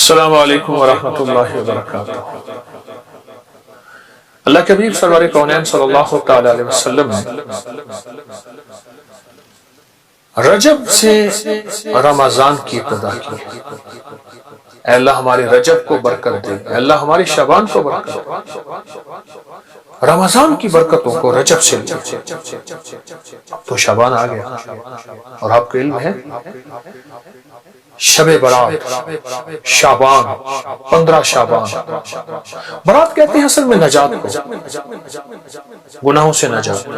السلام علیکم ورحمۃ اللہ وبرکاتہ۔ اللہ کے حبیب سرور کونین صلی اللہ تعالی علیہ وسلم نے رجب سے رمضان کی ابتدا کی۔ اے اللہ ہمارے رجب کو برکت دے، اے اللہ ہماری شعبان کو برکت دے، رمضان کی برکتوں کو رجب سے لے۔ تو شعبان آ گیا اور آپ کو علم ہے شب برات شعبان 15 شعبان، برات کہتے ہیں اصل میں نجات کو، گناہوں سے نجات،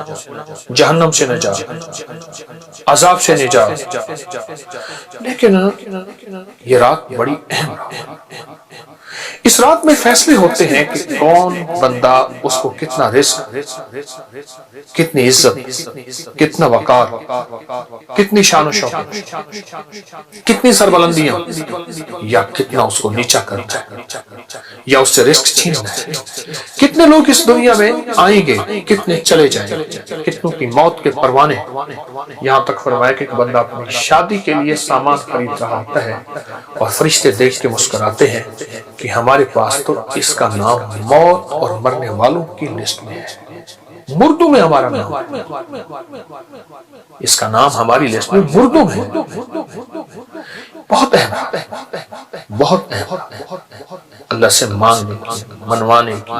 جہنم سے نجات، عذاب سے نجات۔ لیکن یہ رات بڑی اہم ہے، اس رات میں فیصلے ہوتے ہیں کہ کون بندہ اس کو کتنا رزق، کتنی عزت، کتنا وقار، کتنی شان و شوکت، کتنی سربلندیاں، یا کتنا اس کو نیچا کرنا ہے، یا اس سے رزق چھیننا ہے۔ کتنے لوگ اس دنیا میں آئیں گے، کتنے چلے جائیں گے، کتنوں کی موت کے پروانے۔ یہاں تک فرمایا کہ ایک بندہ اپنی شادی کے لیے سامان خرید رہا ہوتا ہے اور فرشتے دیکھ کے مسکراتے ہیں کہ ہمارے پاس تو اس کا نام موت اور مرنے والوں کی لسٹ میں ہے، مردوں میں ہمارا نام، اس کا نام ہماری لسٹ میں مردوں میں ہے۔ بہت اہم ہے، بہت اہم ہے۔ اللہ سے مانگنے کی، منوانے کی،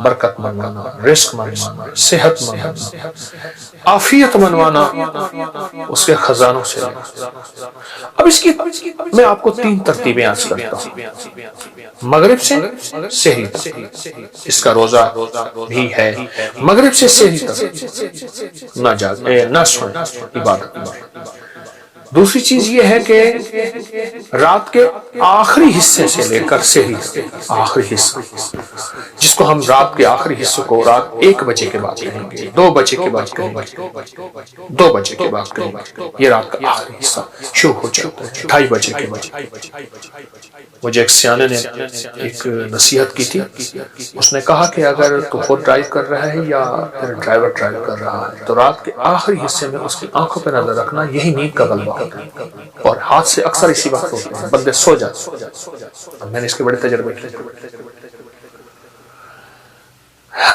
برکت منوانا، رزق منوانا، صحت منوانا، عافیت منوانا، اس کے خزانوں سے۔ اب اس کی میں آپ کو 3 ترتیبیں عرض کرتا ہوں۔ مغرب سے سحری تک اس کا روزہ بھی ہے، مغرب سے سحری تک نہ سوئیں، عبادت میں۔ دوسری چیز یہ ہے کہ رات کے آخری حصے سے لے کر سحری تک، آخری حصہ جس کو ہم رات کے آخری حصے کو رات 1 بجے کے بعد کہیں گے، 2 بجے کے بعد کہیں گے، 2 بجے کے بعد کہیں گے، یہ رات کا آخری حصہ شروع ہو جاتا ہے 2:30 بجے کے بعد۔ مجھے ایک سیانے نے ایک نصیحت کی تھی، اس نے کہا کہ اگر تو خود ڈرائیو کر رہا ہے یا پھر ڈرائیور ڈرائیو کر رہا ہے تو رات کے آخری حصے میں اس کی آنکھوں پہ نظر رکھنا، یہی نیند کا غلبہ ہوتا ہے۔ اور ہاتھ سے اکثر اسی وقت ہوتے ہیں، بندے سو جاتے ہیں، میں نے اس کے بڑے تجربے کیے۔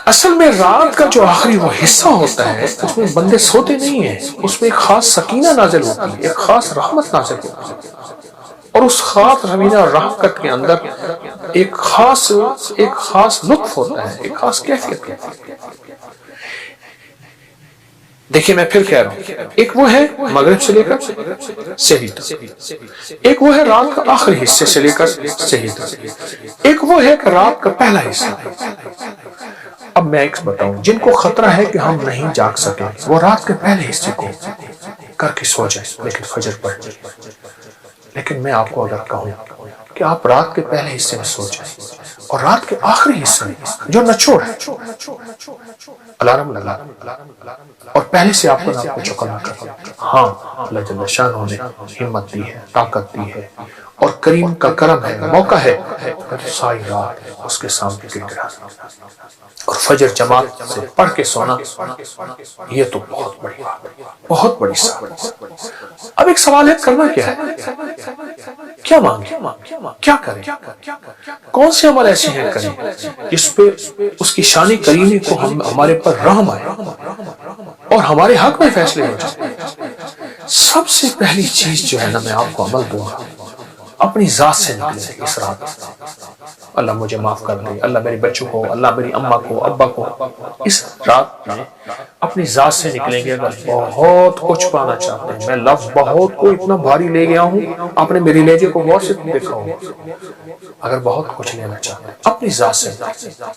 اصل میں رات کا جو آخری وہ حصہ ہوتا ہے اس میں بندے سوتے نہیں ہیں، اس میں ایک خاص سکینہ نازل ہوتی ہے، ایک خاص رحمت نازل ہوتی ہے، اور اس خاص رحمت رحمت کے اندر ایک خاص لطف ہوتا ہے، ایک خاص کیفیت ہوتی ہے۔ دیکھیے میں پھر کہہ رہا ہوں، ایک وہ ہے مغرب سے لے کر سحری تک، ایک وہ ہے رات کا آخری حصے سے لے کر سحری تک، ایک وہ ہے کہ رات کا پہلا حصہ۔ اب میں ایک بتاؤں، جن کو خطرہ ہے کہ ہم نہیں جاگ سکیں وہ رات کے پہلے حصے کو کر کے سو جائیں لیکن فجر پڑھ جائیں۔ لیکن میں آپ کو اگر کہوں کہ آپ رات کے پہلے حصے میں سو جائیں اور رات کے آخری حصے میں جو نچوڑ ہے الارم لگا اور پہلے سے آپ کو چکنا کرنا، ہاں اللہ جل شانہ نے ہمت دی ہے، طاقت دی ہے اور کریم کا کرم ہے، موقع ہے، ساری رات اس کے سامنے گر گیا اور فجر جماعت سے پڑھ کے سونا، یہ تو بہت بڑی بات ہے، بہت بڑی سعادت۔ اب ایک سوال ہے، کرنا کیا ہے؟ کیا مانگیں، کیا کریں، کون سے عمل ایسے ہیں کریں جس پہ اس کی شان کریمی کو ہمارے پر رحم آئے اور ہمارے حق میں فیصلے ہو جائیں؟ سب سے پہلی چیز جو ہے نا، میں آپ کو عمل دوں گا، اپنی ذات سے نکلے اس رات۔ اللہ مجھے معاف کر دے، اللہ میرے بچوں کو، اللہ میری اماں کو، ابا کو، اس رات میں اپنی ذات سے نکلیں گے۔ اگر بہت کچھ پانا چاہتے ہیں، میں لفظ بہت کو اتنا بھاری لے گیا ہوں، آپ نے میری لہجے کو غور سے دیکھا ہوگا، اگر بہت کچھ لینا چاہتے ہیں اپنی ذات سے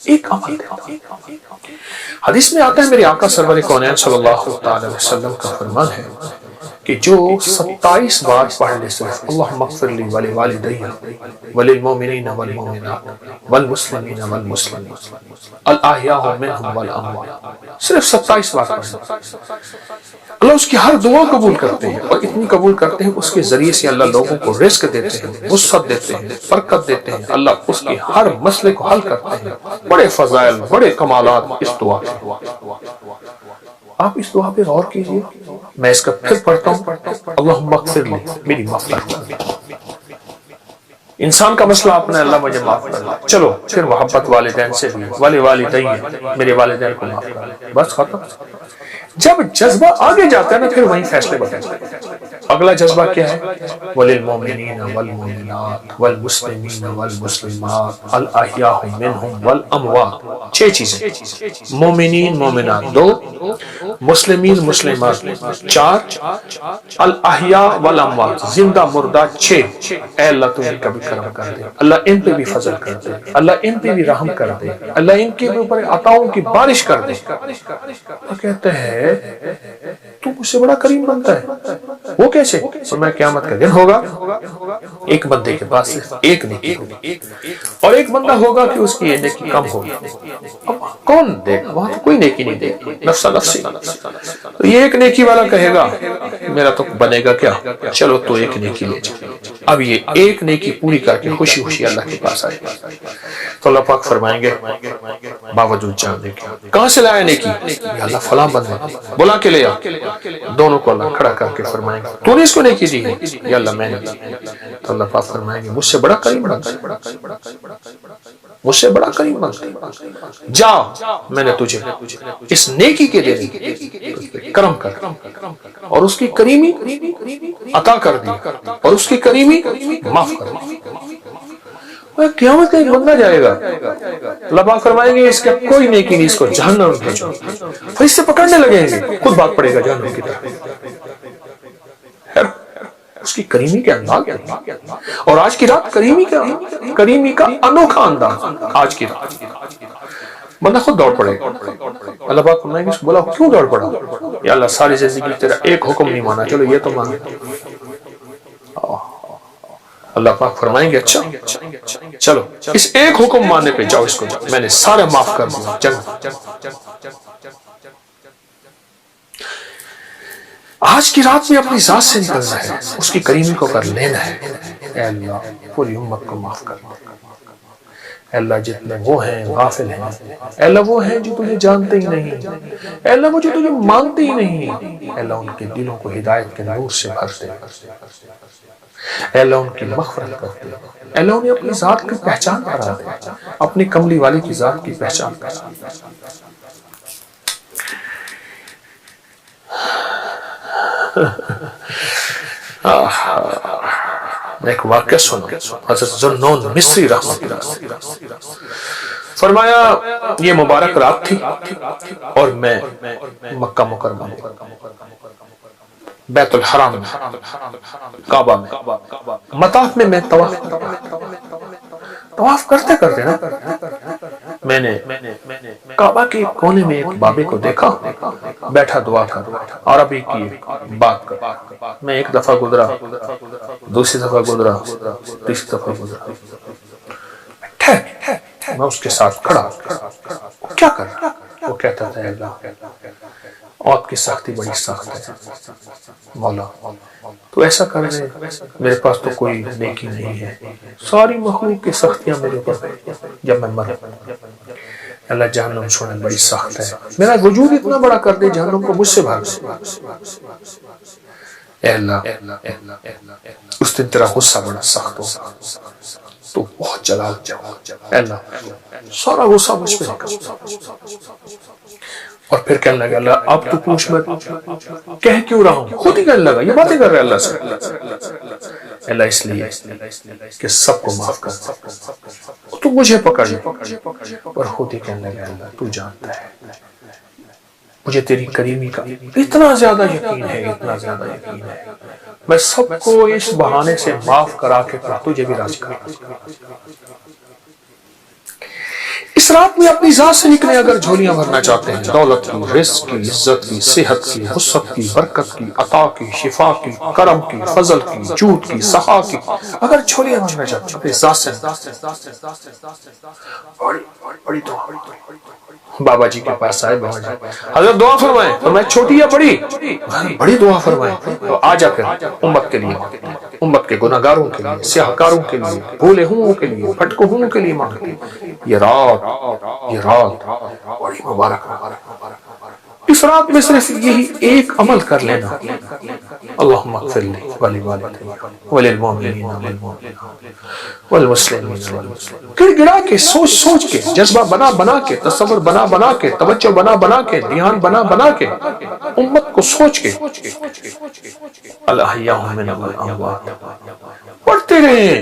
ایک عمل دیں۔ حدیث میں آتا ہے، میرے آقا سرور کونین صلی اللہ تعالی وسلم کا فرمان ہے کہ جو 27 بار پڑھ لے صرف اللہم اغفر لی ولی والدی وللمؤمنین والمؤمنات والمسلمین والمسلمات الاحیاء منہم والاموات، صرف 27 بار پڑھ لے، اللہ اس کی ہر دعا قبول کرتے ہیں، اور اتنی قبول کرتے ہیں اس کے ذریعے سے اللہ لوگوں کو رزق دیتے ہیں، وسعت دیتے ہیں، برکت دیتے ہیں، اللہ اس کے ہر مسئلے کو حل کرتے ہیں۔ بڑے فضائل، بڑے کمالات اس دعا کے۔ آپ اس دعا پہ غور کیجئے، میں اس کا پھر پڑھتا ہوں، اللہم اغفر لی، میری مغفرت کر۔ انسان کا مسئلہ اپنا اللہ مجھے معاف کر دے، چلو پھر محبت والدین سے بھی، والدین میرے والدین کو معاف کر دے، بس ختم۔ جب جذبہ آگے جاتا ہے نا پھر وہیں فیصلے بدلتے ہیں۔ اگلا جذبہ کیا ہے؟ وَلِلْمُؤْمِنِينَ وَالْمُؤْمِنَاتِ وَالْمُسْلِمِينَ وَالْمُسْلِمَاتِ الْأَحْيَاءُ مِنْهُمْ وَالْأَمْوَاتِ، 6 چیزیں، مومنین مومنات 2، مسلمین مسلمات 4، الاحیاء والاموات زندہ مردہ 6۔ اے اللہ تو ان کا بھی کرم کر دے، اللہ ان پہ بھی فضل کر دے، اللہ ان پہ بھی رحم کر دے، اللہ ان کے اوپر عطاؤں کی بارش کر دے۔ وہ کہتے ہیں تو مجھ سے بڑا کریم بنتا ہے، وہ کیسے؟ میں قیامت کا دن ہوگا، ایک بندے کے پاس صرف ایک نیکی ہوگی اور ایک بندہ ہوگا کہ اس کی نیکی کم ہوگی۔ اب کون دے گا؟ وہاں تو کوئی نیکی نہیں دے گا، نفسا نفسی۔ تو یہ ایک نیکی والا کہے گا میرا تو بنے گا کیا، چلو تو ایک نیکی لے جا۔ اب یہ ایک نیکی پوری کر کے خوشی خوشی اللہ کے پاس آئے گا تو اللہ پاک فرمائیں گے باوجود جاننے کے کہاں سے لایا نیکی؟ یا اللہ فلاں بندے بلا کے لے آ، دونوں کو اللہ کھڑا کر کے فرمائیں گے تو نے اس کو نیکی دی ہے؟ یا اللہ میں نے دی۔ تو اللہ پاک فرمائیں گے مجھ سے بڑا کریم بنتا ہے، مجھ سے بڑا کریم بنتا ہے، جا میں نے تجھے اس نیکی کے لیے کرم کر اور اس کی کریمی عطا کر دی اور اس کی کریمی معاف کر دی۔ قیامت کا ایک بندہ جائے گا، اللہ پاک فرمائیں گے اس کا کوئی نیکی نہیں، اس کو جہنم بھیجو، پھر اس سے پکڑنے لگیں گے، خود بھاگ پڑے گا جہنم کی طرف۔ اس کی کریمی کے انداز، اور آج کی رات کریمی کا انوکھا انداز، آج کی رات بندہ خود دوڑ پڑے گا۔ اللہ پاک فرمائیں گے بولا کیوں دوڑ پڑا؟ یا اللہ ساری زندگی تیرا ایک حکم نہیں مانا، چلو یہ تو مان۔ اللہ پاک فرمائیں گے اچھا چلو اس ایک حکم ماننے پہ جاؤ، اس کو میں نے سارے معاف کر دیا، چلو۔ آج کی رات میں اپنی ذات سے نکلنا ہے، اس کی کریمی کو کر لینا ہے۔ اے اللہ پوری امت کو معاف کر، اے اللہ جتنے وہ ہیں غافل ہیں، اے اللہ وہ ہیں جو تجھے جانتے ہی نہیں، اے اللہ وہ جو تجھے مانتے ہی نہیں، اے اللہ ان کے دلوں کو ہدایت کے نور سے بھر دے، اے اللہ ان کی مغفرت کر دے، اے اللہ انہیں اپنی ذات کی پہچان کرا دے، اپنی کملی والی کی ذات کی پہچان کرا دے۔ ایک واقعہ سنو، حضرت ذوالنون مصری رحمۃ اللہ فرمایا یہ مبارک رات تھی اور میں مکہ مکرمہ میں بیت الحرام میں کعبہ میں مطاف میں طواف کرتے کرتے نا میں نے کعبہ کے کونے میں ایک بابے کو دیکھا بیٹھا دعا کر، عربی کی بات کر۔ میں ایک دفعہ گزرا، دوسری دفعہ گزرا، تیسری دفعہ گزرا، میں اس کے ساتھ کھڑا، کیا کر رہا؟ وہ کہتا تھا اللہ آپ کی سختی بڑی سخت ہے مولا، تو ایسا کر رہے میرے پاس تو کوئی نیکی نہیں ہے، ساری مخلوق کی سختیاں میرے اوپر جب میں مروں، اللہ جہنم چھوڑنے بڑی سخت ہے، میرا وجود اتنا بڑا کر دے جہنم کو مجھ سے بھاگ دے۔ اے اللہ اس دن تیرا غصہ بڑا سخت ہو تو بہت جلال جاؤ، اے اللہ سارا غصہ مجھ پہ نکل۔ اور پھر کہنے لگا اللہ اب تو پوچھ میں کہہ کیوں رہا ہوں، خود ہی کہنے لگا، یہ باتیں کر رہے اللہ سے، اللہ اس لیے کہ سب کو معاف کر تو مجھے پکڑ لے، اور خود ہی کہنے لگا اللہ تو جانتا ہے مجھے تیری کریمی کا اتنا زیادہ یقین ہے، اتنا زیادہ یقین ہے، میں سب کو اس بہانے سے معاف کرا کے تجھے بھی راضی کرا۔ اس رات میں اپنی ذات سے نکلے اگر جھولیاں بھرنا چاہتے ہیں، دولت کی، رزق کی، عزت کی، صحت کی، وسعت کی، برکت کی، عطا کی، شفا کی، کرم کی، فضل کی، جود کی، سخا کی، اگر جھولیاں بھرنا چاہتے ہیں اپنی ذات سے بڑی دعا بابا جی کے پاس آئے، بابا جی حضرت دعا فرمائیں، فرمائے چھوٹی یا بڑی؟ بڑی دعا فرمائیں، تو آ جا کر امت کے لیے، امت کے گناہگاروں کے لیے، سیاہکاروں کے لیے، بھولے ہوں کے لیے، پھٹکو ہوں کے لیے مانگتے۔ یہ رات بڑی مبارک، اس رات میں صرف یہی ایک عمل کر لینا، اللہم اغفر لی ولوالدی وللمؤمنین والمؤمنات والمسلمین والمسلمات. گڑ گڑا کے، سوچ سوچ کے، جذبہ بنا بنا کے، تصور بنا بنا کے، توجہ بنا بنا کے، دھیان بنا بنا کے، امت کو سوچ کے الاحیاء من الاموات پڑھتے رہیں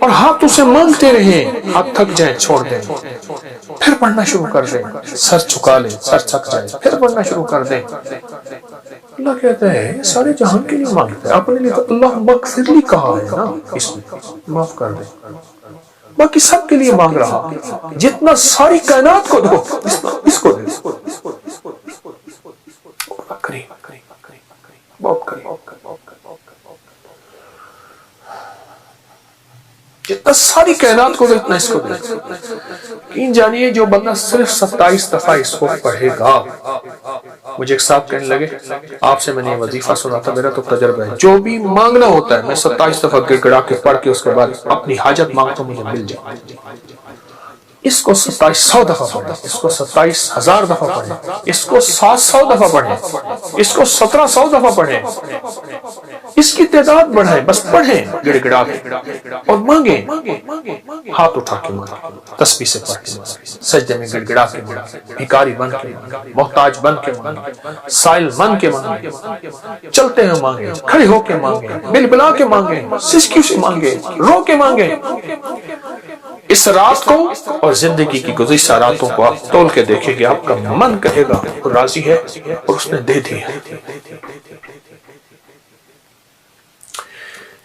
اور ہاتھوں سے مانگتے رہیں. ہاتھ تھک جائیں چھوڑ دیں، پھر پڑھنا شروع کر دیں. سر چھکا لیں، سر تھک جائے، پھر پڑھنا شروع کر دیں. اللہ کہتا ہے سارے جہان کے لیے مانگتا ہے، اپنے لیے تو اللہ مغفر لی کہا ہے نا، اس میں معاف کر دیں. باقی سب کے لیے مانگ رہا، جتنا ساری کائنات کو دو اس کو دے. بہت کریں، جتنا ساری کائنات کو دے اتنا اس کو دے. یقین جانیے جو بندہ صرف 27 دفعہ اس کو پڑھے گا. مجھے ایک صاحب کہنے لگے آپ سے میں نے یہ وظیفہ سنا تھا، میرا تو تجربہ ہے، جو بھی مانگنا ہوتا ہے میں 27 دفعہ گڑ گڑا کے پڑھ کے اس کے بعد اپنی حاجت مانگتا ہوں، مجھے مل جائے. اس کو 2700 دفعہ پڑھیں، اس کو 27,000 دفعہ پڑھیں، اس کو 700 دفعہ پڑھیں، اس کو 1700 دفعہ پڑھیں. اس کی تعداد بڑھائیں، بس پڑھیں گڑ گڑا کے اور مانگیں. ہاتھ اٹھا کے مانگیں، تسبیح سے پڑھ کے مانگیں، سجدے میں گڑ گڑا کے مانگیں، بھکاری بن کے مانگیں، محتاج بن کے مانگیں، سائل بن کے مانگیں، چلتے ہیں مانگیں، کھڑے ہو کے مانگیں، بل بلا کے مانگیں، سسکی سے مانگیں، رو کے مانگیں. اس رات کو اور زندگی کی گزشتہ راتوں کو آپ تول کے دیکھیں گے، آپ کا من کہے گا وہ راضی ہے اور اس نے دے دی ہے،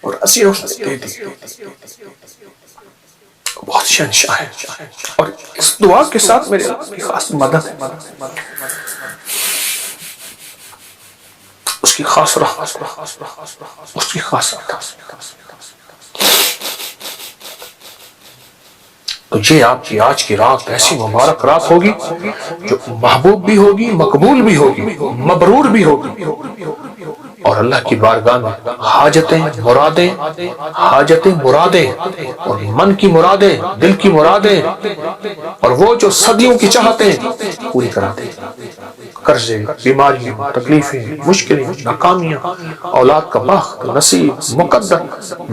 اور اس نے دے دی. بہت شہنشاہ ہے. اور اس دعا کے ساتھ میرے کی خاص مدد ہے، اس کی خاص رحمت، اس کی خاص رحمت. تو یہ آپ کی آج کی رات ایسی مبارک رات ہوگی جو محبوب بھی ہوگی، مقبول بھی ہوگی، مبرور بھی ہوگی. اور اللہ کی بارگاہ میں حاجتیں مرادیں اور من کی مرادیں، دل کی مرادیں، اور وہ جو صدیوں کی چاہتیں پوری کرا دیں. قرضے، بیماریاں، تکلیفیں، مشکلیں، ناکامیاں، اولاد کا بخت، نصیب، مقدر،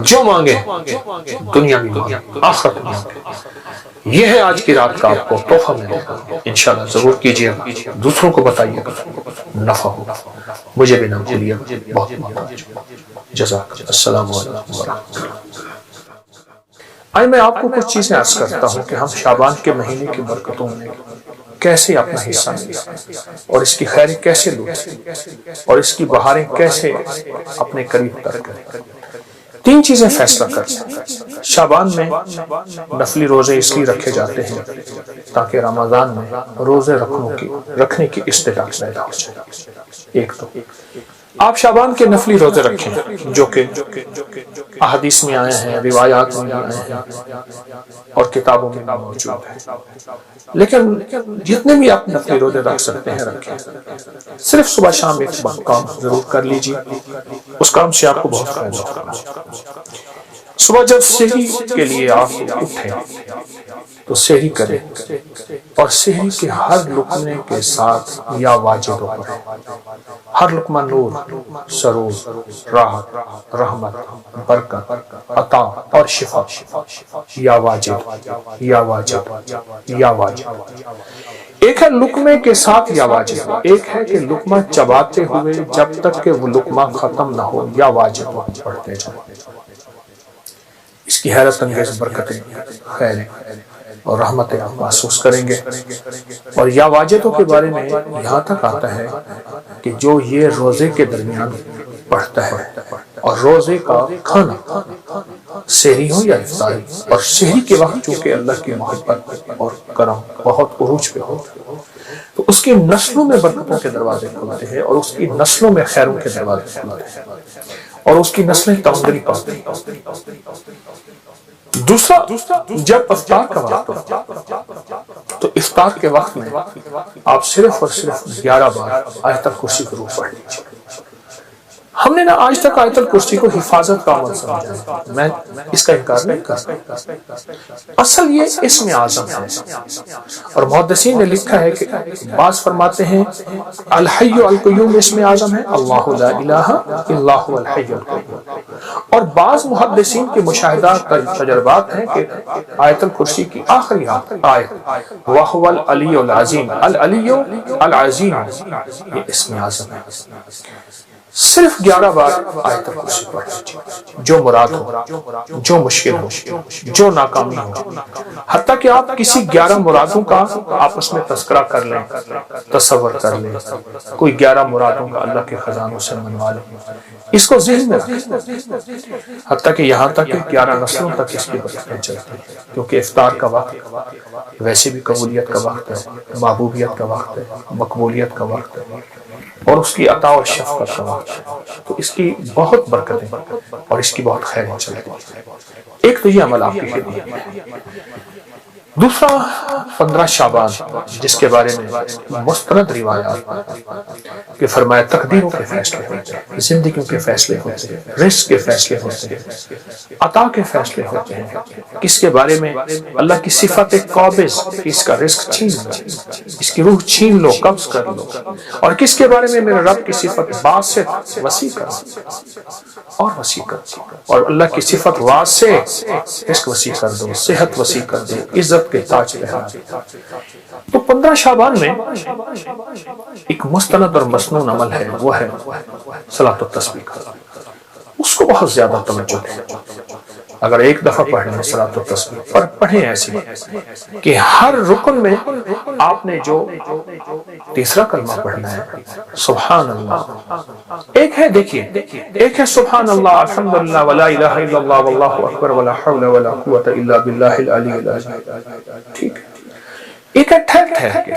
جو مانگے دنیا میں مانگے، آخرت میں مانگے. یہ ہے آج کی رات کا آپ کو تحفہ ملے گا. انشاءاللہ ضرور کیجیے گا، دوسروں کو بتائیے گا، نفع ہوگا. مجھے بھی نہ بھولیے گا. بہت محتاج. جزاک. السلام علیکم ورحمۃ اللہ. آئے میں آپ کو کچھ چیزیں عرض کرتا ہوں کہ ہم شعبان کے مہینے کی برکتوں میں کیسے اپنا حصہ لیں اور اس کی خیریں کیسے لوٹیں اور اس کی بہاریں کیسے اپنے قریب تر کریں. 3 چیزیں فیصلہ کرتے ہیں. شعبان میں نفلی روزے اس لیے رکھے جاتے ہیں تاکہ رمضان میں روزے رکھنے کی استطاعت پیدا ہو جائے. ایک تو آپ شعبان کے نفلی روزے رکھیں جو کہ احادیث میں آئے ہیں، روایات میں آئے ہیں اور کتابوں میں موجود ہیں. لیکن جتنے بھی آپ نفلی روزے رکھ سکتے ہیں رکھیں. صرف صبح شام ایک کام ضرور کر لیجیے، اس کام سے آپ کو بہت فائدہ ہوگا. صبح جب سحری کے لیے آپ اٹھیں تو سحری کریں اور سحری کے ہر لقمے کے ساتھ یا واجب پڑھیں. ہر لقمہ نور، سرور، راحت، رحمت، برکت، عطا اور شفا. یا واجب، یا واجب، یا واجب. ایک ہے لقمے کے ساتھ یا واجب، ایک ہے کہ لقمہ چباتے ہوئے جب تک کہ وہ لقمہ ختم نہ ہو یا واجب پڑھتے جائیں. اس کی حیرت انگیز برکتیں، خیریں اور رحمتیں آپ محسوس کریں گے. اور یا واجبوں کے بارے میں یہاں تک آتا ہے کہ جو یہ روزے کے درمیان پڑھتا ہے اور روزے کا کھانا سحری ہو یا افطاری، اور سحری کے وقت چونکہ اللہ کی محبت اور کرم بہت عروج پہ ہو تو اس کی نسلوں میں برکتوں کے دروازے کھلتے ہیں اور اس کی نسلوں میں خیروں کے دروازے کھلتے ہیں اور اس کی نسلیں تمندری پاتی ہیں. دوسرا، جب افطار کا وقت ہوتا تو افطار کے وقت میں آپ صرف اور صرف 11 بار آیت الکرسی ضرور پڑھ لیجیے. ہم نے نہ آج تک آیت الکرسی کو حفاظت کا عمل سمجھا ہے، میں اس کا انکار نہیں کر سکتا۔ اصل یہ اسم اعظم ہے، اور محدثین نے لکھا ہے کہ بعض فرماتے ہیں الحی القیوم اسم اعظم ہے، اللہ لا الہ الا هو الحی القیوم، اور بعض محدثین کے مشاہدات تجربات ہیں کہ آیت الکرسی کی آخری آیت وَهُوَ الْعَلِيُّ الْعَظِيمُ، العلی العظیم، یہ اسم اعظم ہے۔ صرف 11 بار آیت الکرسی پڑھ لیجیے، جو مراد ہو، جو مشکل ہو، جو ناکامی ہو، حتیٰ کہ آپ کسی 11 مرادوں کا آپس میں تذکرہ کر لیں، تصور کر لیں، کوئی 11 مرادوں کا اللہ کے خزانوں سے منوا لیں، اس کو ذہن میں رکھیں، حتیٰ کہ یہاں تک کہ 11 نسلوں تک اس کی برکتیں چلتی ہیں، کیونکہ افطار کا وقت ویسے بھی قبولیت کا وقت ہے، محبوبیت کا وقت ہے، مقبولیت کا وقت ہے، اور اس کی عطا و شفقت کا وقت ہے، تو اس کی بہت برکتیں اور اس کی بہت خیریں چلتی ہیں۔ ایک تو یہ عمل آپ کی خدمت میں۔ دوسرا 15 شعبان، جس کے بارے میں مستند روایات کہ فرمایا تقدیروں کے فیصلے ہوتے ہیں، زندگیوں کے فیصلے ہوتے ہیں، رزق کے فیصلے ہوتے ہیں، عطا کے فیصلے ہوتے ہیں، کس کے بارے میں اللہ کی صفت قابض، اس کا رزق چھین لو، اس کی روح چھین لو، قبض کر لو، اور کس کے بارے میں میرے رب کی صفت باسط، وسیع کر اور وسیع کر دو، اور اللہ کی صفت واسع، رزق وسیع کر دو، صحت وسیع کر دو، عزت کے تاج پہنا دو۔ تو 15 شعبان میں ایک مستند اور مسنون عمل ہے، وہ ہے صلاۃ التسبیح کا، اس کو بہت زیادہ توجہ دیں۔ اگر ایک دفعہ پڑھ لیں صلاۃ التسبیح، پر پڑھیں ایسے کہ ہر رکن میں آپ نے جو تیسرا کلمہ پڑھنا ہے سبحان اللہ، ایک ہے دیکھیے، ایک ہے سبحان اللہ الحمدللہ ولا الہ الا اللہ واللہ اکبر ولا حول ولا قوت الا باللہ العلی العظیم، ٹھیک ہے، ایک ہے ٹھہر ٹھہر کے،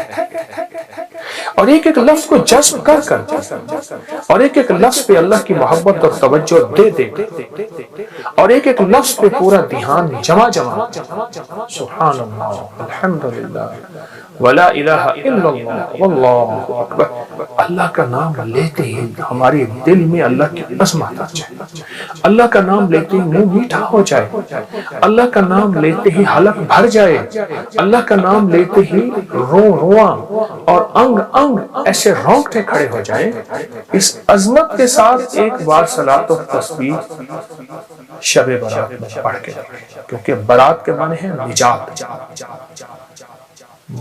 اور ایک ایک لفظ کو جذب کر کر، اور ایک ایک لفظ پہ اللہ کی محبت اور توجہ دے دے، اور ایک ایک لفظ پہ پورا دھیان جمع سبحان اللہ الحمدللہ ولا الہ الا اللہ واللہ اکبر۔ اللہ کا نام لیتے ہی ہمارے دل میں اللہ کی عظمت آ جائے، اللہ کا نام لیتے ہی منہ میٹھا ہو جائے، اللہ کا نام لیتے ہی حلق بھر جائے، اللہ کا نام لیتے ہی رواں اور انگ انگ ایسے رونگٹے کھڑے ہو جائیں۔ اس عظمت کے ساتھ ایک بار صلاۃ التسبیح شب برات میں پڑھ کے، کیونکہ برات کے معنی ہے نجات،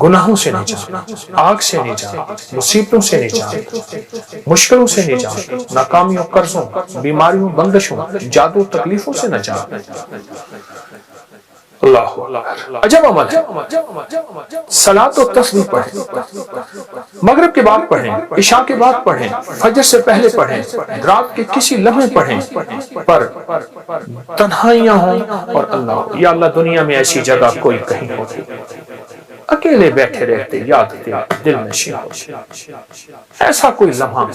گناہوں سے نجات، آگ سے نجات، مصیبتوں سے نجات، مشکلوں سے نجات، ناکامیوں، قرضوں، بیماریوں، بندشوں، جادو، تکلیفوں سے نجات۔ اللہ عجب عمل ہے۔ صلاۃ التسبیح پڑھیں، مغرب کے بعد پڑھیں، عشاء کے بعد پڑھیں، فجر سے پہلے پڑھیں، رات کے کسی لمحے پڑھیں، پر تنہائیاں ہوں اور اللہ ہو۔ یا اللہ دنیا میں ایسی جگہ کوئی کہیں ہوتی، اکیلے بیٹھے رہتے، یاد دل نشین ہو، ایسا کوئی لمحہ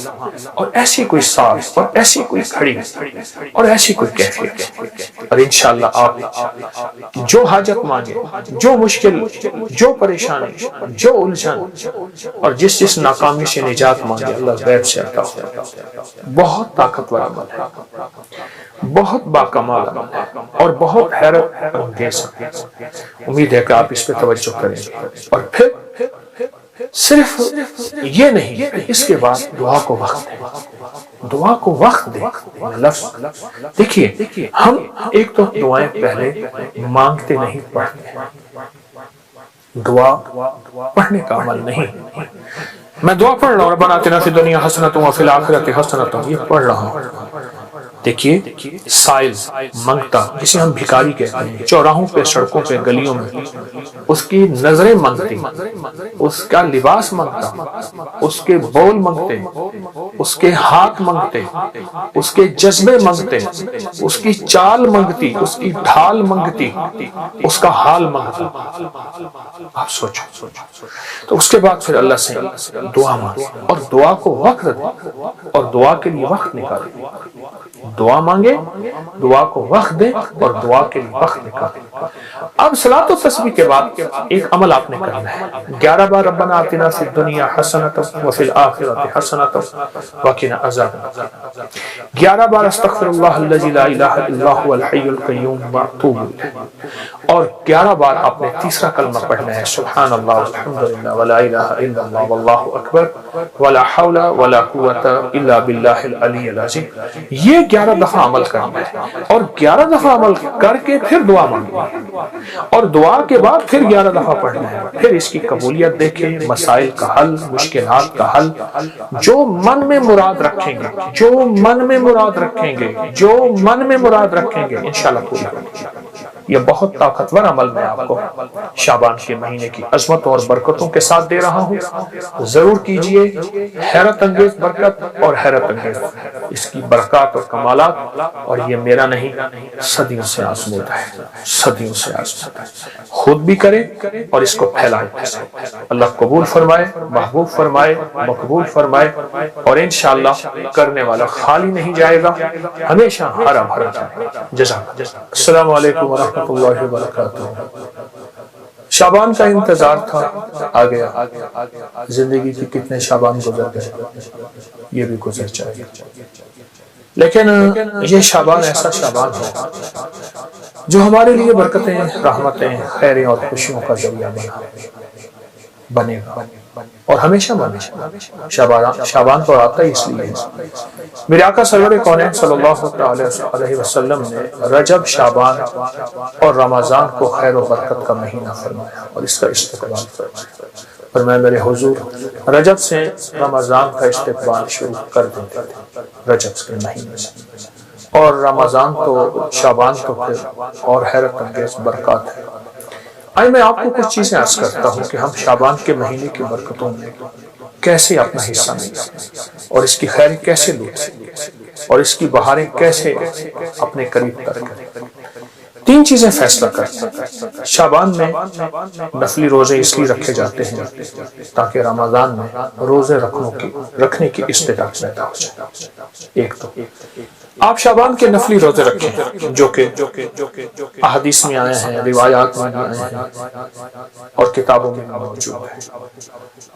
اور ایسی کوئی سانس اور ایسی کوئی کھڑی اور ایسی کوئی کیفیت، اور انشاءاللہ آپ جو حاجت مانگے، جو مشکل، جو پریشانی، جو الجھن اور جس ناکامی سے نجات مانگے، اللہ غیب سے عطا ہو۔ بہت طاقتور عمل ہے، بہت باکمال عمل ہے، اور بہت حیرت انگیز ہے۔ امید ہے کہ آپ اس پہ توجہ کریں، اور پھر صرف یہ نہیں، اس کے بعد دعا کو وقت دیں، دعا کو وقت دیں۔ لفظ دیکھیے، ہم ایک تو دعائیں پہلے مانگتے نہیں، پڑھتے ہیں۔ دعا پڑھنے کا عمل نہیں، میں دعا پڑھ رہا ہوں ربنا آتنا فی الدنیا حسنۃ وفی الآخرۃ حسنۃ، یہ پڑھ رہا ہوں۔ دیکھیے سائل منگتا، جسے ہم بھکاری کہتے ہیں، چوراہوں پہ، سڑکوں پہ، گلیوں میں، اس کی نظریں منگتی، اس کا لباس منگتا، اس کے بول منگتے، اس کے ہاتھ منگتے، اس کے جذبے منگتے، اس کی چال منگتی، اس کی ڈھال منگتی، اس کا حال منگتا۔ آپ سوچو، تو اس کے بعد پھر اللہ سے دعا مانگے، اور دعا کو وقت دے، اور دعا کے لیے وقت نکالے۔ دعا مانگے، دعا کو وقت دے اور دعا کے لیے وقت نکالے۔ اب صلاۃ و تسبیح کے بعد ایک عمل آپ نے کرنا ہے، 11 بار ربنا آتنا فی الدنیا حسنۃ وفی الآخرۃ حسنۃ وقنا عذاب النار، 11 بار استغفر اللہ الذی لا الہ الا هو الحی القیوم واتوب الیہ، اور 11 بار آپ نے تیسرا کلمہ پڑھنا ہے سبحان اللہ والحمدللہ ولا الہ الا اللہ واللہ اکبر ولا حول ولا قوۃ الا باللہ العلی العظیم۔ یہ 11 دفعہ عمل کرنا ہے، اور 11 دفعہ عمل کر کے پھر دعا مانگنی، اور دعا کے بعد پھر 11 دفعہ پڑھنا ہے، پھر اس کی قبولیت دیکھیں، مسائل کا حل، مشکلات کا حل، جو من میں مراد رکھیں گے، جو من میں مراد رکھیں گے، جو من میں مراد رکھیں گے انشاءاللہ پوری ہوگی۔ یہ بہت طاقتور عمل میں آپ کو شعبان کے مہینے کی عظمت اور برکتوں کے ساتھ دے رہا ہوں، ضرور کیجئے۔ حیرت انگیز برکت اور حیرت انگیز اس کی برکات اور کمالات، اور یہ میرا نہیں، صدیوں سے آزمودہ ہے، صدیوں سے آزمودہ ہے۔ خود بھی کریں اور اس کو پھیلائیں۔ اللہ قبول فرمائے، محبوب فرمائے، مقبول فرمائے، اور انشاءاللہ کرنے والا خالی نہیں جائے گا، ہمیشہ ہرا بھرا جائے گا۔ جزاک اللہ۔ السلام علیکم ورحمۃ اللہ وبرکاتہ۔ شعبان کا انتظار تھا، آ گیا۔ زندگی کی کتنے شعبان گزر گئے، یہ بھی گزر جائے گا، لیکن یہ شعبان ایسا شعبان ہے جو ہمارے لیے برکتیں، رحمتیں، خیریں اور خوشیوں کا ذریعہ بنے گا، اور ہمیشہ بنے گا۔ شعبان تو آتا ہی اس لیے میرے آقا سرور کونین صلی اللہ علیہ وسلم نے رجب، شعبان اور رمضان کو خیر و برکت کا مہینہ فرمایا اور اس کا استقبال فرمایا، اور میں میرے حضور رجب سے رمضان کا استقبال شروع کر دیتے تھے، رجب کے مہینے سے، اور رمضان تو شعبان تو پھر اور حیرت انگیز برکات ہے۔ آئے میں آپ کو کچھ چیزیں عرض کرتا ہوں کہ ہم شعبان کے مہینے کی برکتوں میں کیسے اپنا حصہ لیں اور اس کی خیر کیسے لوٹیں اور اس کی بہاریں کیسے اپنے قریب تر کریں۔ 3 چیزیں فیصلہ کرتے ہیں۔ شعبان میں نفلی روزے اس لیے رکھے جاتے ہیں تاکہ رمضان میں روزے رکھنے کی استطاعت پیدا ہو جائے۔ ایک تو آپ شعبان کے نفلی روزے رکھیں جو کہ احادیث میں آئے ہیں، روایات میں آئے ہیں اور کتابوں میں موجود ہیں،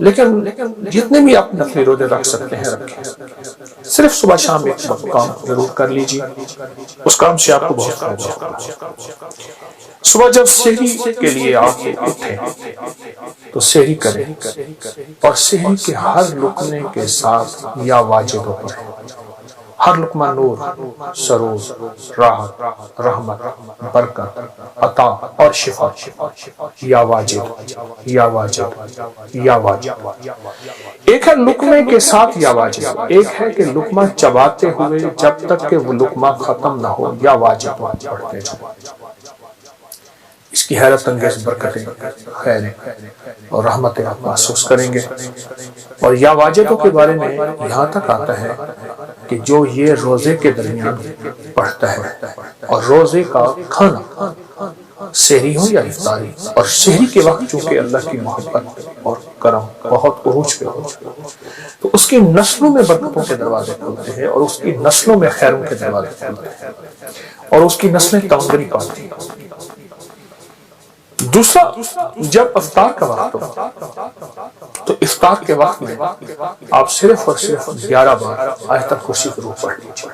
لیکن جتنے بھی آپ نفلی روزے رکھ سکتے ہیں رکھیں۔ صرف صبح شام ایک کام ضرور کر لیجیے، اس کام سے آپ کو بہت فائدہ ہوگا۔ صبح جب سحری کے لیے آپ اٹھیں تو سحری کریں، اور سحری کے ہر لقمے کے ساتھ یا واجب پڑھیں۔ ہر لقمہ نور، سرور، راحت، رحمت، برکت، عطا اور شفا، یا واجب، یا واجب، یا واجب۔ ایک ہے لقمے کے ساتھ یا واجب، ایک ہے کہ لقمہ چباتے ہوئے جب تک کہ وہ لقمہ ختم نہ ہو یا واجب پڑھتے جائیں۔ اس کی حیرت انگیز برکتیں، خیریں اور رحمتیں آپ محسوس کریں گے۔ اور یا واجبوں کے بارے میں یہاں تک آتا ہے کہ جو یہ روزے کے درمیان پڑھتا ہے، اور روزے کا کھانا سحری ہو یا افطاری، اور سحری کے وقت چونکہ اللہ کی محبت اور کرم بہت عروج پہ ہو تو اس کی نسلوں میں برکتوں کے دروازے کھلتے ہیں، اور اس کی نسلوں میں خیروں کے دروازے کھلتے ہیں، اور اس کی نسلیں تمغری پاتی ہیں۔ دوسرا، جب افطار کا وقت ہو تو افطار کے وقت میں آپ صرف اور صرف 11 بار آیت الکرسی ضرور پڑھ لیجیے۔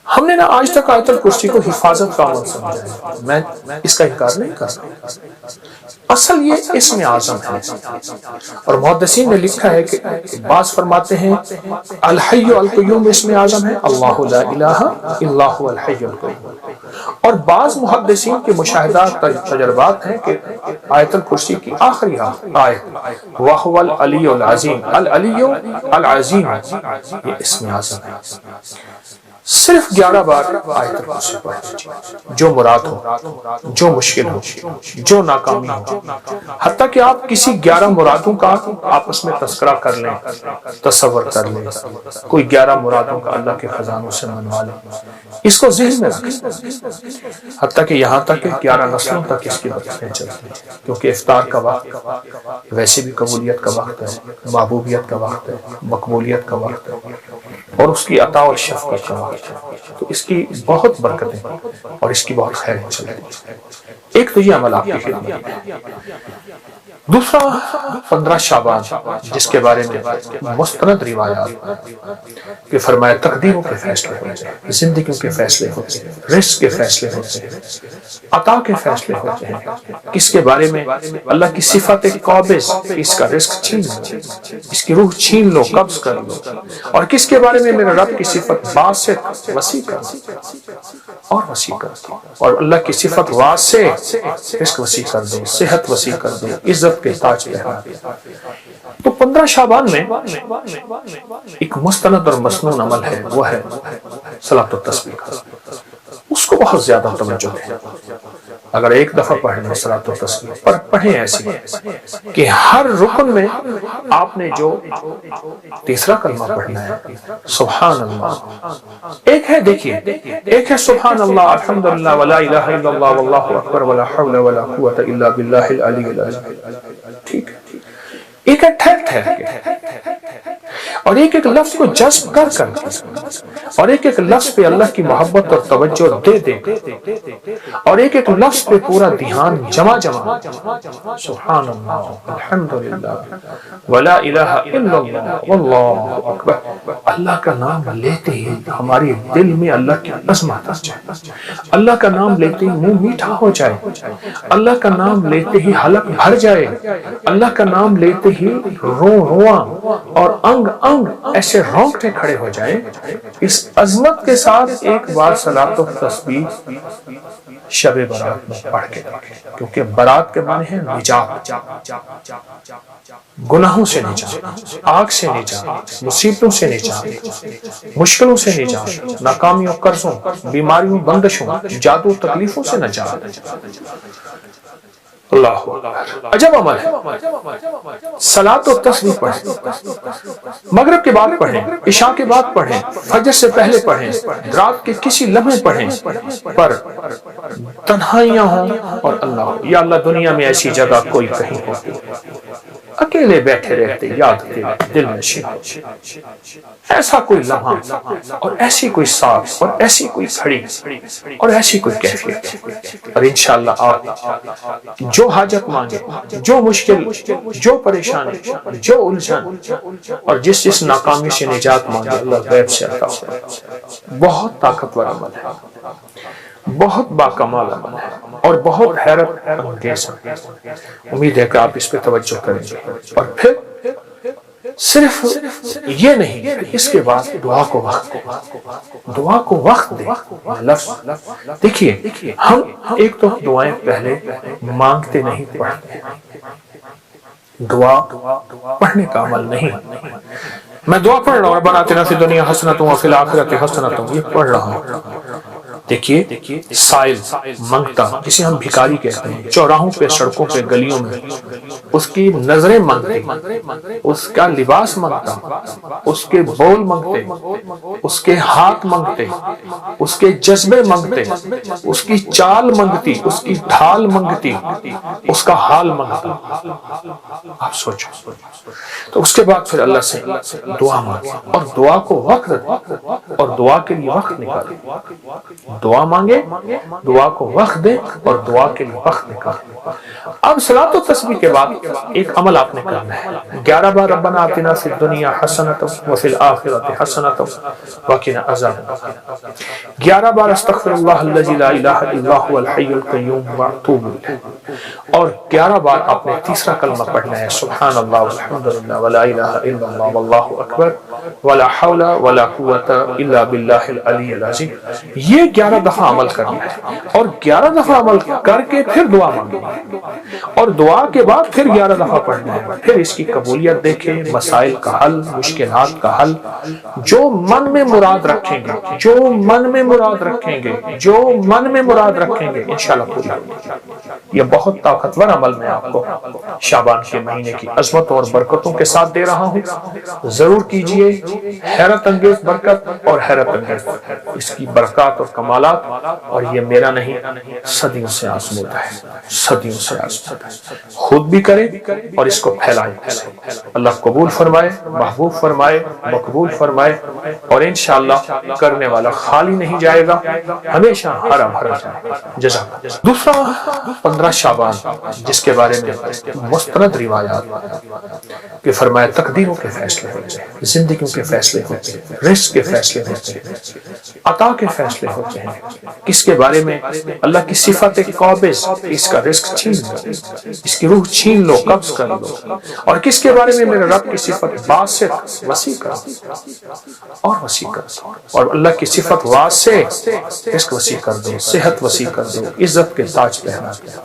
ہم نے آج تک آیت الکرسی کو حفاظت کا عمل سمجھا ہے، میں اس کا انکار نہیں کر رہا، اصل یہ اسم اعظم ہے، اور محدثین نے لکھا ہے کہ بعض فرماتے ہیں الحی القیوم اسم اعظم ہے، اللہ لا الہ الا هو الحی القیوم، اور بعض محدثین کے مشاہدات تجربات ہیں کہ آیت الکرسی کی آخری آیت وَهُوَ الْعَلِيُّ الْعَظِيمُ، العلیُّ العظیم، یہ اسم اعظم ہے۔ صرف 11 بار آیت الکرسی پڑھ لیجیے، جو مراد ہو، جو مشکل ہو، جو ناکامی ہو، حتیٰ کہ آپ کسی 11 مرادوں کا آپس میں تذکرہ کر لیں، تصور کر لیں، کوئی 11 مرادوں کا اللہ کے خزانوں سے منوا لیں، اس کو ذہن میں رکھیں، حتیٰ کہ یہاں تک کہ 11 نسلوں تک اس کی برکتیں چلتی ہیں، کیونکہ افطار کا وقت ویسے بھی قبولیت کا وقت ہے، محبوبیت کا وقت ہے، مقبولیت کا وقت ہے، اور اس کی عطا اور شفقت کا وقت ہے، تو اس کی بہت برکتیں اور اس کی بہت خیر چلتی ہے۔ ایک تو یہ عمل آپ کی خدمت ہے۔ دوسرا 15 شعبان جس کے بارے میں مستند روایات کہ فرمایا تقدیروں کے فیصلے ہوتے ہیں، زندگیوں کے فیصلے ہوتے ہیں، رزق کے فیصلے ہوتے ہیں، عطا کے فیصلے ہوتے ہیں۔ کس کے بارے میں؟ اللہ کی صفت قابض، اس کا رزق چھین لو، اس کی روح چھین لو، قبض کر لو۔ اور کس کے بارے میں؟ میرے رب کی صفت باسط، وسیع کر اور وسیع کر دو، اور اللہ کی صفت واسع، رزق وسیع کر دو، صحت وسیع کر دو، عزت کے تاج پہنا دو۔ تو 15 شعبان میں ایک مستند اور مسنون عمل ہے، وہ ہے صلاۃ التسبیح کا۔ اس کو بہت زیادہ توجہ ہے۔ اگر ایک دفعہ پڑھیں صلاۃ التسبیح، پر پڑھیں ایسی کہ ہر رکن میں آپ نے جو تیسرا کلمہ پڑھنا ہے سبحان اللہ، ایک ہے، دیکھیے ایک ہے سبحان اللہ الحمدللہ ولا الہ الا اللہ واللہ اکبر ولا حول ولا قوت الا باللہ العلی العظیم، ٹھیک ہے۔ ایک ہے ٹھہر ٹھہر کے، اور ایک ایک لفظ کو جذب کر کر، اور ایک ایک لفظ پہ اللہ کی محبت اور توجہ دے دے، اور ایک ایک لفظ پہ پورا دھیان جمع سبحان اللہ الحمدللہ ولا الہ الا اللہ واللہ اکبر۔ اللہ کا نام لیتے ہی ہماری دل میں اللہ کی عظمت آ جائے، اللہ کا نام لیتے ہی منہ میٹھا ہو جائے، اللہ کا نام لیتے ہی حلق بھر جائے، اللہ کا نام لیتے ہی رواں اور انگ انگ ایسے رونگٹے کھڑے ہو جائیں۔ اس عظمت کے ساتھ ایک بار صلاۃ التسبیح شب برات میں پڑھ کے، کیونکہ برات کے معنی ہے نجات، گناہوں سے نجات، آگ سے نجات، مصیبتوں سے نجات، مشکلوں سے نجات، ناکامیوں، قرضوں، بیماریوں، بندشوں، جادو، تکلیفوں سے نجات۔ اللہ عجب عمل ہے۔ صلاۃ و تسبیح پڑھیں، مغرب کے بعد پڑھیں، عشاء کے بعد پڑھیں، فجر سے پہلے پڑھیں، رات کے کسی لمحے پڑھیں، پر تنہائیاں ہوں اور اللہ ہو۔ یا اللہ دنیا میں ایسی جگہ کوئی کہیں ہوتی، اکیلے بیٹھے رہتے، یاد کے دل نشین، ایسا کوئی لمحہ اور ایسی کوئی ساتھ اور ایسی کوئی کھڑی اور ایسی کوئی کیفیت، اور انشاءاللہ آپ جو حاجت مانگے، جو مشکل، جو پریشانی، جو الجھن اور جس ناکامی سے نجات مانگے، اللہ غیب سے عطا فرمائے۔ بہت طاقتور عمل ہے، بہت باکمال عمل ہے، اور بہت حیرت انگیز ہے۔ امید ہے کہ آپ اس پہ توجہ کریں گے۔ اور پھر صرف یہ نہیں، اس کے بعد دعا کو وقت دیں، دعا کو وقت دیں۔ لفظ دیکھیے، ہم ایک تو دعائیں پہلے مانگتے نہیں، پڑھتے ہیں۔ دعا پڑھنے کا عمل نہیں، میں دعا پڑھ رہا ہوں ربنا آتنا فی الدنیا حسنۃ وفی الآخرۃ حسنۃ، یہ پڑھ رہا ہوں۔ دیکھیے سائل منگتا، جسے ہم بھکاری کہتے ہیں، چوراہوں پہ، سڑکوں پہ، گلیوں میں اس کی نظریں مانگتے، اس کا لباس مانگتا، اس کے بول مانگتے، اس کے ہاتھ مانگتے، اس کے جذبے مانگتے، اس کی چال مانگتی، اس کی ڈھال مانگتی، اس کا حال مانگتا۔ آپ سوچو، تو اس کے بعد پھر اللہ سے دعا مانگے، اور دعا کو وقت دے، اور دعا کے لیے وقت نکالے۔ دعا مانگے، دعا کو وقت دے، اور دعا کے لیے وقت نکالے۔ اب صلاۃ و تسبیح کے بعد ایک عمل آپ نے کرنا ہے، 11 بار ربنا آتنا فی الدنیا حسنۃ وفی الآخرۃ حسنۃ وقنا عذاب النار، 11 بار استغفر اللہ الذی لا الہ الا هو الحی القیوم واتوب الیہ، اور 11 بار آپ نے تیسرا کلمہ پڑھنا ہے سبحان اللہ والحمدللہ ولا الہ الا اللہ واللہ اکبر ولا حول ولا قوت الا باللہ العلی العظیم۔ یہ 11 دفعہ عمل کرنا ہے، اور 11 دفعہ عمل کر کے پھر دعا مانگنا، اور دعا کے بعد پھر 11 دفعہ پڑھنا ہے۔ پھر اس کی قبولیت دیکھیں، مسائل کا حل، مشکلات کا حل، جو من میں مراد رکھیں گے، جو من میں مراد رکھیں گے، جو من میں مراد رکھیں گے، انشاءاللہ پوری ہوگی۔ یہ بہت طاقتور عمل میں آپ کو شعبان کے مہینے کی عظمت اور برکتوں کے ساتھ دے رہا ہوں، ضرور کیجئے۔ حیرت انگیز برکت اور حیرت انگیز اس کی برکات اور کمالات، اور یہ میرا نہیں، صدیوں سے آزمودہ ہے، صدیوں سے آزمودہ ہے۔ خود بھی کرے اور اس کو پھیلائے۔ اللہ قبول فرمائے، محبوب فرمائے، مقبول فرمائے، اور انشاءاللہ کرنے والا خالی نہیں جائے گا، ہمیشہ ہرا بھرا جائے گا۔ جزاک اللہ۔ دوسرا 15 شعبان جس کے بارے میں مستند روایات کہ فرمایا تقدیروں کے فیصلے ہوتے ہیں، زندگیوں کے فیصلے ہوتے ہیں، رزق کے فیصلے ہوتے ہیں، عطا کے فیصلے ہوتے ہیں۔ کس کے بارے میں؟ اللہ کی صفت قابض، اس کا رزق چھین لو، اس کی روح چھین لو، قبض کر لو۔ اور کس کے بارے میں؟ میرے رب کی صفت باسط، وسیع کر اور وسیع کر دو، اور اللہ کی صفت واسع، رزق وسیع کر دو، صحت وسیع کر دو، عزت کے تاج پہنا دو۔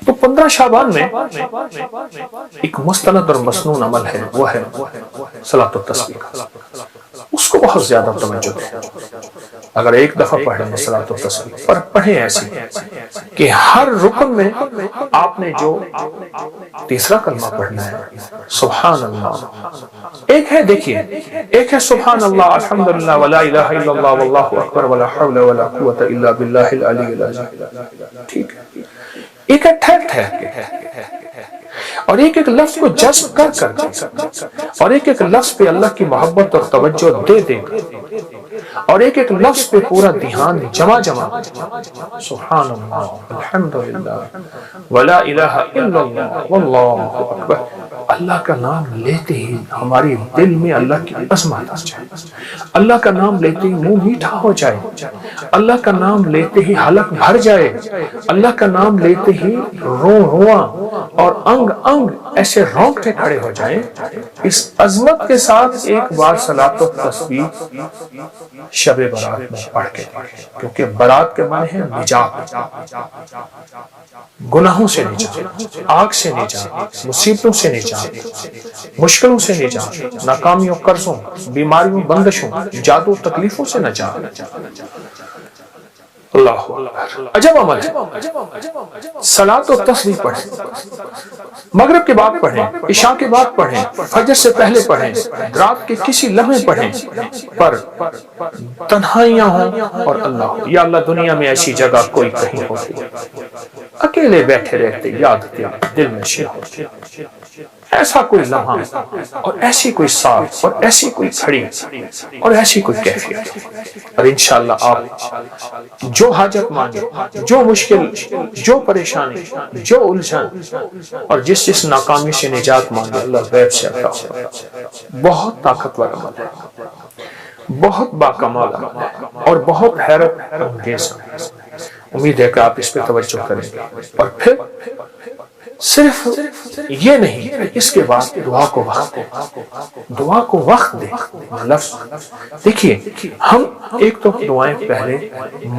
تو 15 شعبان میں ایک مستند اور مسنون عمل ہے، وہ ہے صلاۃ التسبیح کا۔ اس کو بہت زیادہ توجہ دیں۔ اگر ایک دفعہ پڑھیں صلاۃ التسبیح، پر پڑھیں ایسی کہ ہر رکن میں آپ نے جو تیسرا کلمہ پڑھنا ہے سبحان اللہ، ایک ہے، دیکھیے، ایک ہے سبحان اللہ الحمدللہ ولا الہ الا اللہ واللہ اکبر ولا حول ولا قوت الا باللہ العلی العظیم، ٹھیک ہے۔ ایک ہے ٹھہر ٹھہر کے، اور ایک ایک لفظ کو جذب کر کر کے، اور ایک ایک لفظ پہ اللہ کی محبت اور توجہ دے دے کر، اور ایک ایک لفظ پہ پورا دھیان جمع سبحان اللہ الحمدللہ ولا الہ الا اللہ واللہ اکبر۔ اللہ کا نام لیتے ہی ہماری دل میں اللہ کی عظمت آ جائے، اللہ کا نام لیتے ہی منہ میٹھا ہو جائے، اللہ کا نام لیتے ہی حلق بھر جائے، اللہ کا نام لیتے ہی رواں اور انگ انگ ایسے رونگٹے کھڑے ہو جائیں۔ اس عظمت کے ساتھ ایک بار صلاۃ التسبیح شب برات میں پڑھ کے، کیونکہ برات کے معنی ہے نجات، گناہوں سے نجات، آگ سے نجات، مصیبتوں سے نجات، مشکلوں سے نجات، ناکامیوں، قرضوں، بیماریوں، بندشوں، جادو، تکلیفوں سے نجات۔ اللہ عجب عمل ہے۔ صلاۃ التسبیح پڑھیں، مغرب کے بعد پڑھیں، عشاء کے بعد پڑھیں، فجر سے پہلے پڑھیں، رات کے کسی لمحے پڑھیں، پر تنہائیاں ہوں اور اللہ ہو۔ یا اللہ دنیا میں ایسی جگہ کوئی کہیں ہوتی، اکیلے بیٹھے رہتے، یاد دل میں شیر ہوتی، ایسا کوئی لمحہ اور ایسی کوئی ساتھ اور ایسی کوئی کھڑی اور ایسی کوئی کیفیت، اور انشاءاللہ آپ جو حاجت مانگے، جو مشکل، جو پریشانی، جو الجھن اور جس ناکامی سے نجات مانگے، اللہ غیب سے عطا ہوگا۔ بہت طاقتور عمل ہے، بہت باکمال عمل ہے، اور بہت حیرت انگیز ہے۔ امید ہے کہ آپ اس پہ توجہ کریں گے، اور پھر صرف یہ نہیں، اس کے بعد دعا کو وقت دیں، دعا کو وقت دیں۔ لفظ دیکھیے، ہم ایک تو دعائیں پہلے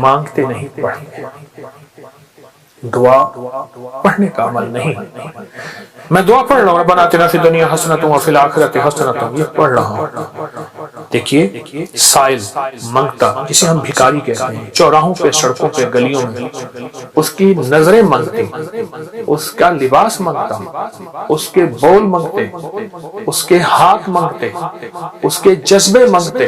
مانگتے نہیں، پڑھتے۔ دعا پڑھنے کا عمل نہیں، میں دعا پڑھ رہا ہوں ربنا آتنا فی الدنیا حسنۃ وفی الآخرۃ حسنۃ، یہ پڑھ رہا ہوں۔ دیکھیے، سائل منگتا، جسے ہم بھکاری کہتے ہیں، چوراہوں پہ، سڑکوں پہ، گلیوں میں، اس کی نظریں منگتے، اس کا لباس منگتا، اس کے بول منگتے، اس کے ہاتھ منگتے، اس کے جذبے منگتے،